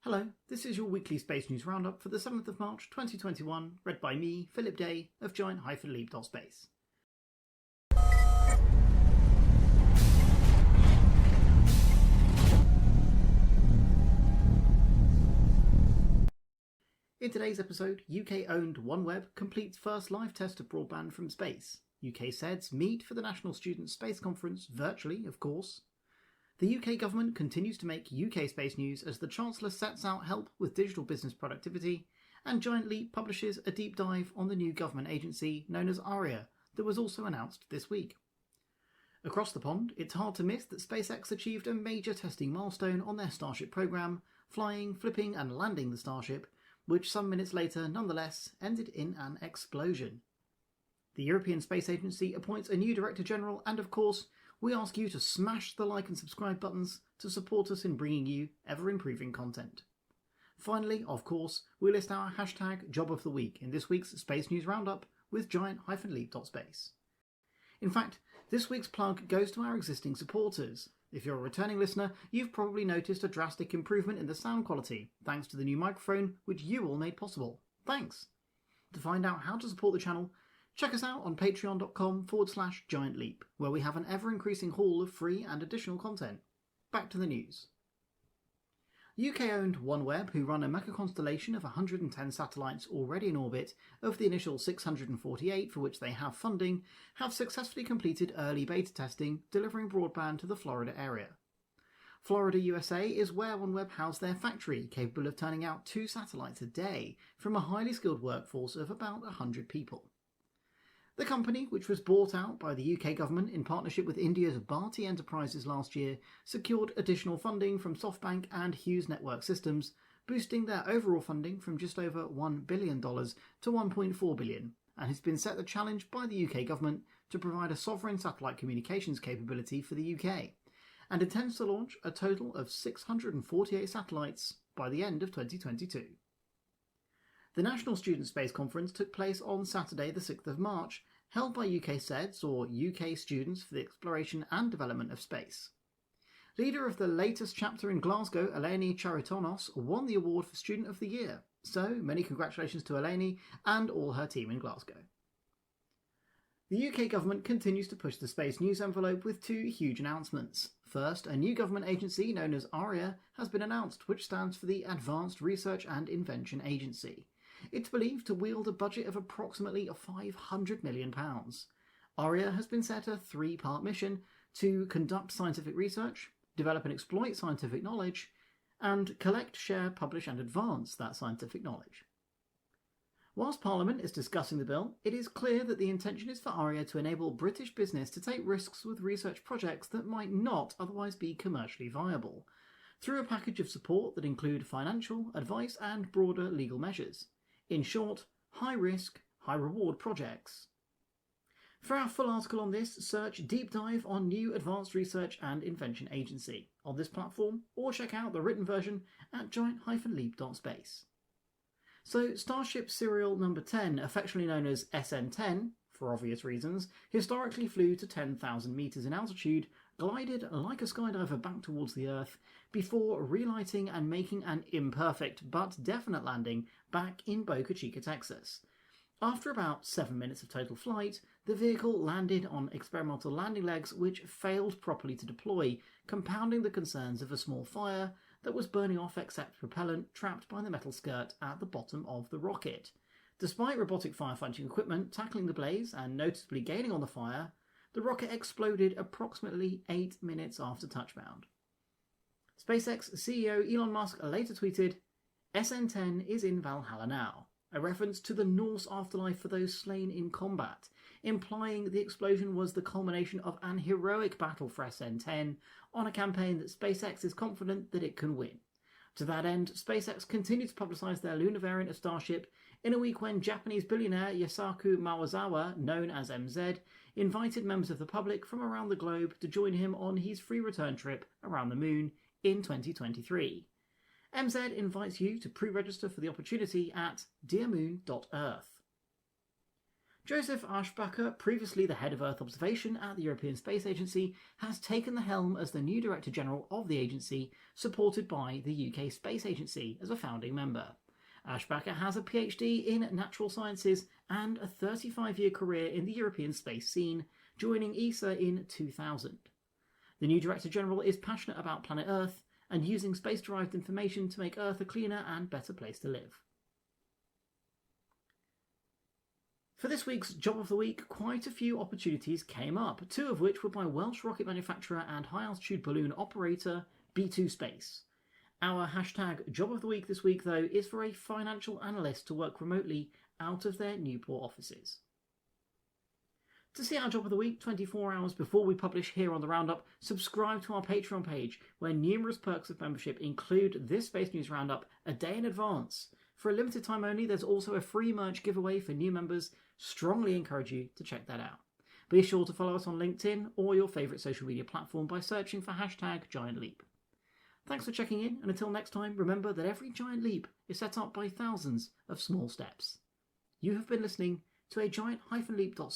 Hello, this is your weekly space news roundup for the 7th of March 2021, read by me, Philip Day, of Giant-Leap.Space. In today's episode, UK-owned OneWeb completes first live test of broadband from space. UKSEDS meet for the National Student Space Conference, virtually, of course. The UK government continues to make UK space news as the Chancellor sets out help with digital business productivity, and Giant Leap publishes a deep dive on the new government agency known as ARIA that was also announced this week. Across the pond, it's hard to miss that SpaceX achieved a major testing milestone on their Starship program, flying, flipping and landing the Starship, which some minutes later nonetheless ended in an explosion. The European Space Agency appoints a new Director General, and of course, we ask you to smash the like and subscribe buttons to support us in bringing you ever-improving content. Finally, of course, we list our hashtag Job of the Week in this week's Space News Roundup with Giant-Leap.Space. In fact, this week's plug goes to our existing supporters. If you're a returning listener, you've probably noticed a drastic improvement in the sound quality, thanks to the new microphone, which you all made possible. Thanks! To find out how to support the channel, check us out on patreon.com/GiantLeap, where we have an ever-increasing haul of free and additional content. Back to the news. UK-owned OneWeb, who run a mecha constellation of 110 satellites already in orbit of the initial 648 for which they have funding, have successfully completed early beta testing, delivering broadband to the Florida area. Florida, USA is where OneWeb house their factory, capable of turning out 2 satellites a day from a highly skilled workforce of about 100 people. The company, which was bought out by the UK government in partnership with India's Bharti Enterprises last year, secured additional funding from SoftBank and Hughes Network Systems, boosting their overall funding from just over $1 billion to $1.4 billion, and has been set the challenge by the UK government to provide a sovereign satellite communications capability for the UK, and intends to launch a total of 648 satellites by the end of 2022. The National Student Space Conference took place on Saturday the 6th of March, held by UKSEDS, or UK Students for the Exploration and Development of Space. Leader of the latest chapter in Glasgow, Eleni Charitonos, won the award for Student of the Year, so many congratulations to Eleni and all her team in Glasgow. The UK government continues to push the space news envelope with 2 huge announcements. First, a new government agency known as ARIA has been announced, which stands for the Advanced Research and Invention Agency. It's believed to wield a budget of approximately £500 million. ARIA has been set a 3-part mission to conduct scientific research, develop and exploit scientific knowledge, and collect, share, publish and advance that scientific knowledge. Whilst Parliament is discussing the bill, it is clear that the intention is for ARIA to enable British business to take risks with research projects that might not otherwise be commercially viable, through a package of support that include financial, advice and broader legal measures. In short, high-risk, high-reward projects. For our full article on this, search Deep Dive on New Advanced Research and Invention Agency on this platform, or check out the written version at Giant-Leap.Space. So, Starship serial number 10, affectionately known as SN10, for obvious reasons, historically flew to 10,000 metres in altitude, glided like a skydiver back towards the Earth, before relighting and making an imperfect but definite landing back in Boca Chica, Texas. After about 7 minutes of total flight, the vehicle landed on experimental landing legs which failed properly to deploy, compounding the concerns of a small fire that was burning off excess propellant trapped by the metal skirt at the bottom of the rocket. Despite robotic firefighting equipment tackling the blaze and noticeably gaining on the fire, the rocket exploded approximately 8 minutes after touchdown. SpaceX CEO Elon Musk later tweeted, "SN10 is in Valhalla now," a reference to the Norse afterlife for those slain in combat, implying the explosion was the culmination of an heroic battle for SN10 on a campaign that SpaceX is confident that it can win. To that end, SpaceX continued to publicise their lunar variant of Starship in a week when Japanese billionaire Yusaku Maezawa, known as MZ, invited members of the public from around the globe to join him on his free return trip around the moon in 2023. MZ invites you to pre-register for the opportunity at dearmoon.earth. Joseph Aschbacher, previously the head of Earth observation at the European Space Agency, has taken the helm as the new Director General of the agency, supported by the UK Space Agency as a founding member. Aschbacher has a PhD in natural sciences and a 35-year career in the European space scene, joining ESA in 2000. The new Director General is passionate about planet Earth and using space-derived information to make Earth a cleaner and better place to live. For this week's Job of the Week, quite a few opportunities came up, two of which were by Welsh rocket manufacturer and high-altitude balloon operator B2 Space. Our hashtag Job of the Week this week, though, is for a financial analyst to work remotely out of their Newport offices. To see our Job of the Week 24 hours before we publish here on the Roundup, subscribe to our Patreon page, where numerous perks of membership include this Space News Roundup a day in advance. For a limited time only, there's also a free merch giveaway for new members. Strongly encourage you to check that out. Be sure to follow us on LinkedIn or your favourite social media platform by searching for hashtag Giant Leap. Thanks for checking in, and until next time, remember that every giant leap is set up by thousands of small steps. You have been listening to a Giant-Leap.Space